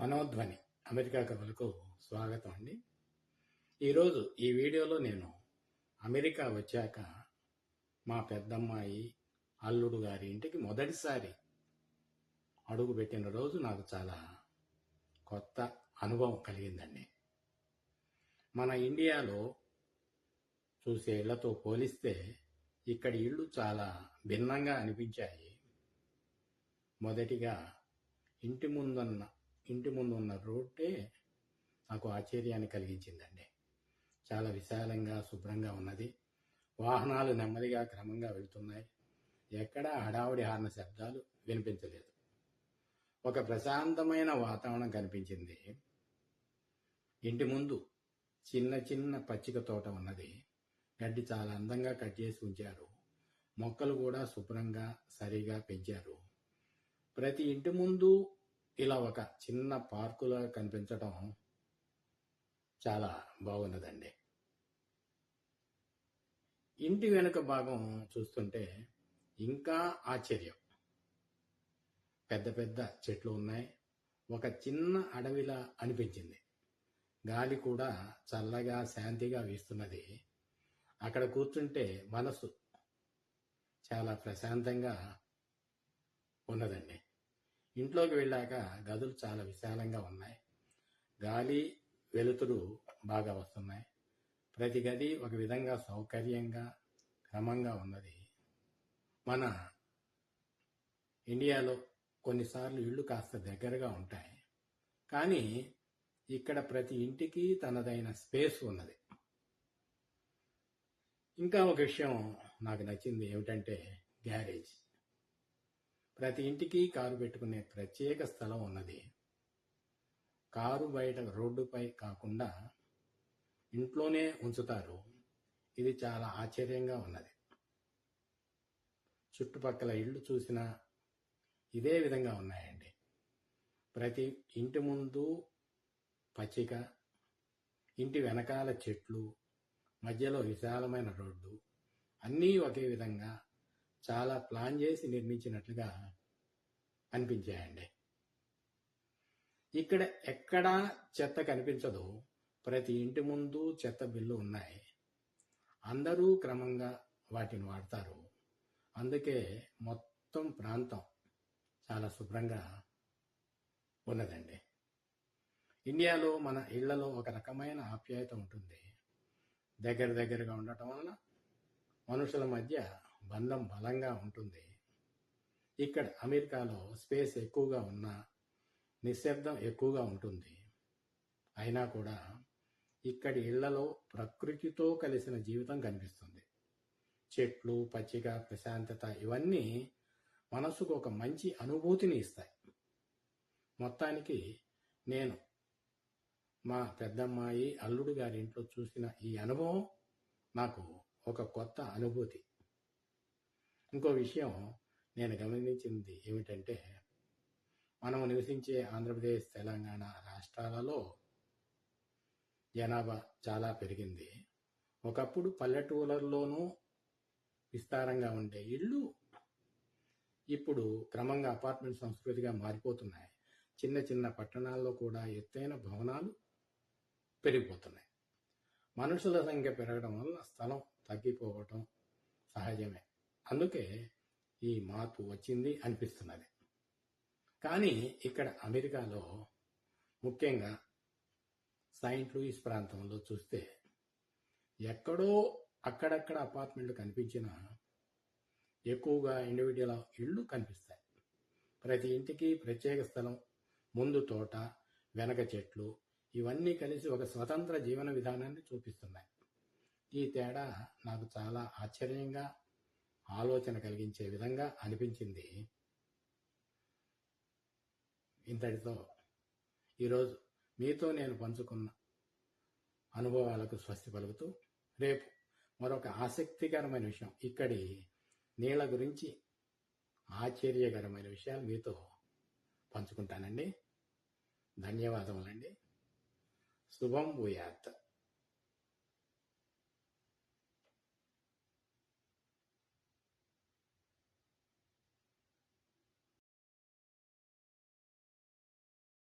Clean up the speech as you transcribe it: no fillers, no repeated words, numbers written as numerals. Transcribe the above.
మనోధ్వని America కథలకు స్వాగతం అండి. ఈరోజు ఈ వీడియోలో నేను అమెరికా వచ్చాక మా పెద్దమ్మాయి అల్లుడు గారి ఇంటికి మొదటిసారి అడుగుపెట్టిన రోజు నాకు చాలా కొత్త అనుభవం కలిగిందండి. మన ఇండియాలో చూసే ఇళ్లతో పోలిస్తే ఇక్కడి ఇళ్ళు చాలా భిన్నంగా అనిపించాయి. మొదటిగా ఇంటి ముందు ఉన్న రోడ్డే నాకు ఆశ్చర్యాన్ని కలిగించిందండి. చాలా విశాలంగా శుభ్రంగా ఉన్నది. వాహనాలు నెమ్మదిగా క్రమంగా వెళ్తున్నాయి. ఎక్కడా హడావుడి హార్న శబ్దాలు వినిపించలేదు. ఒక ప్రశాంతమైన వాతావరణం కనిపించింది. ఇంటి ముందు చిన్న చిన్న పచ్చిక తోట ఉన్నది. గడ్డి చాలా అందంగా కట్ చేసి ఉంచారు. మొక్కలు కూడా శుభ్రంగా సరిగా పెంచారు. ప్రతి ఇంటి ముందు ఇలా ఒక చిన్న పార్కులా కనిపించడం చాలా బాగున్నదండి. ఇంటి వెనుక భాగం చూస్తుంటే ఇంకా ఆశ్చర్యం. పెద్ద పెద్ద చెట్లు ఉన్నాయి. ఒక చిన్న అడవిలా అనిపించింది. గాలి కూడా చల్లగా శాంతిగా వీస్తున్నది. అక్కడ కూర్చుంటే మనసు చాలా ప్రశాంతంగా ఉన్నదండి. ఇంట్లోకి వెళ్ళాక గదులు చాలా విశాలంగా ఉన్నాయి. గాలి వెలుతురు బాగా వస్తున్నాయి. ప్రతి గది ఒక విధంగా సౌకర్యంగా క్రమంగా ఉన్నది. మన ఇండియాలో కొన్నిసార్లు ఇళ్ళు కాస్త దగ్గరగా ఉంటాయి, కానీ ఇక్కడ ప్రతి ఇంటికి తనదైన స్పేస్ ఉన్నది. ఇంకా ఒక విషయం నాకు నచ్చింది ఏమిటంటే గ్యారేజ్. ప్రతి ఇంటికి కారు పెట్టుకునే ప్రత్యేక స్థలం ఉన్నది. కారు బయట రోడ్డుపై కాకుండా ఇంట్లోనే ఉంచుతారు. ఇది చాలా ఆశ్చర్యంగా ఉన్నది. చుట్టుపక్కల ఇళ్ళు చూసినా ఇదే విధంగా ఉన్నాయండి. ప్రతి ఇంటి ముందు పచ్చిక, ఇంటి వెనకాల చెట్లు, మధ్యలో విశాలమైన రోడ్డు, అన్నీ ఒకే విధంగా చాలా ప్లాన్ చేసి నిర్మించినట్లుగా అనిపించాయండి. ఇక్కడ ఎక్కడా చెత్త కనిపించదు. ప్రతి ఇంటి ముందు చెత్త బిల్లు ఉన్నాయి. అందరూ క్రమంగా వాటిని వాడతారు. అందుకే మొత్తం ప్రాంతం చాలా శుభ్రంగా ఉన్నదండి. ఇండియాలో మన ఇళ్లలో ఒక రకమైన ఆప్యాయత ఉంటుంది. దగ్గరగా ఉండటం వలన మనుషుల మధ్య బంధం బలంగా ఉంటుంది. ఇక్కడ అమెరికాలో స్పేస్ ఎక్కువగా ఉన్నా నిశ్శబ్దం ఎక్కువగా ఉంటుంది. అయినా కూడా ఇక్కడి ఇళ్లలో ప్రకృతితో కలిసిన జీవితం కనిపిస్తుంది. చెట్లు, పచ్చిక, ప్రశాంతత ఇవన్నీ మనసుకు ఒక మంచి అనుభూతిని ఇస్తాయి. మొత్తానికి నేను మా పెద్దమ్మాయి అల్లుడు గారి ఇంట్లో చూసిన ఈ అనుభవం నాకు ఒక కొత్త అనుభూతి. ఇంకో విషయం నేను గమనించింది ఏమిటంటే, మనం నివసించే ఆంధ్రప్రదేశ్, తెలంగాణ రాష్ట్రాలలో జనాభా చాలా పెరిగింది. ఒకప్పుడు పల్లెటూళ్ళలోనూ విస్తారంగా ఉండే ఇళ్ళు ఇప్పుడు క్రమంగా అపార్ట్మెంట్ సంస్కృతిగా మారిపోతున్నాయి. చిన్న చిన్న పట్టణాల్లో కూడా ఎత్తైన భవనాలు పెరిగిపోతున్నాయి. మనుషుల సంఖ్య పెరగడం వల్ల స్థలం తగ్గిపోవటం సహజమే. అందుకే ఈ మార్పు వచ్చింది అనిపిస్తున్నది. కానీ ఇక్కడ అమెరికాలో ముఖ్యంగా సెయింట్ లూయిస్ ప్రాంతంలో చూస్తే ఎక్కడో అక్కడక్కడ అపార్ట్మెంట్లు కనిపించినా ఎక్కువగా ఇండివిడ్యువల్ ఇళ్ళు కనిపిస్తాయి. ప్రతి ఇంటికి ప్రత్యేక స్థలం, ముందు తోట, వెనక చెట్లు, ఇవన్నీ కలిసి ఒక స్వతంత్ర జీవన విధానాన్ని చూపిస్తున్నాయి. ఈ తేడా నాకు చాలా ఆశ్చర్యంగా, ఆలోచన కలిగించే విధంగా అనిపించింది. ఇంతటితో ఈరోజు మీతో నేను పంచుకున్న అనుభవాలకు స్వస్తి పలుకుతూ, రేపు మరొక ఆసక్తికరమైన విషయం, ఇక్కడి నీళ్ల గురించి ఆశ్చర్యకరమైన విషయాలు మీతో పంచుకుంటానండి. ధన్యవాదములండి. శుభం భూయాత్.